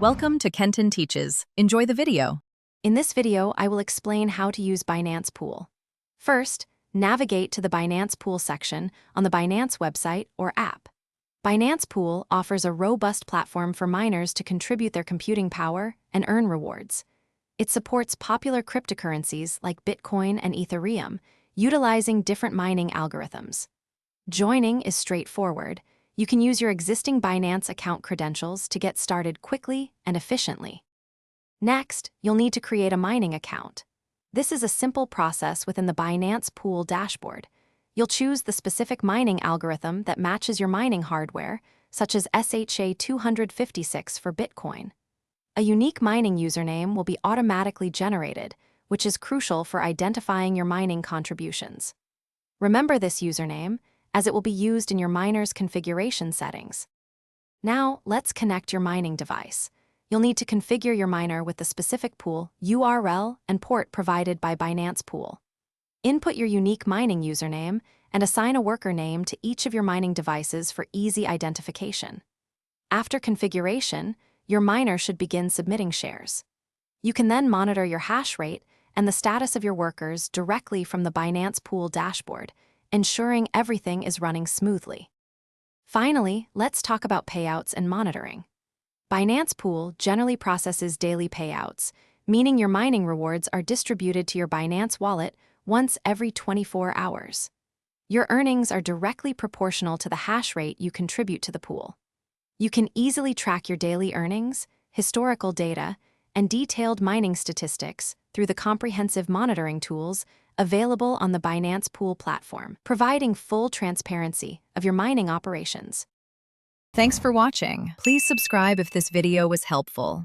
Welcome to Kenton Teaches. Enjoy the video. In this video, I will explain how to use Binance Pool. First, navigate to the Binance Pool section on the Binance website or app. Binance Pool offers a robust platform for miners to contribute their computing power and earn rewards. It supports popular cryptocurrencies like Bitcoin and Ethereum, utilizing different mining algorithms. Joining is straightforward. You can use your existing Binance account credentials to get started quickly and efficiently. Next, you'll need to create a mining account. This is a simple process within the Binance Pool dashboard. You'll choose the specific mining algorithm that matches your mining hardware, such as SHA-256 for Bitcoin. A unique mining username will be automatically generated, which is crucial for identifying your mining contributions. Remember this username, as it will be used in your miner's configuration settings. Now, let's connect your mining device. You'll need to configure your miner with the specific pool, URL, and port provided by Binance Pool. Input your unique mining username and assign a worker name to each of your mining devices for easy identification. After configuration, your miner should begin submitting shares. You can then monitor your hash rate and the status of your workers directly from the Binance Pool dashboard, ensuring everything is running smoothly. Finally, let's talk about payouts and monitoring. Binance Pool generally processes daily payouts, meaning your mining rewards are distributed to your Binance wallet once every 24 hours. Your earnings are directly proportional to the hash rate you contribute to the pool. You can easily track your daily earnings, historical data, and detailed mining statistics through the comprehensive monitoring tools available on the Binance Pool platform, providing full transparency of your mining operations. Thanks for watching. Please subscribe if this video was helpful.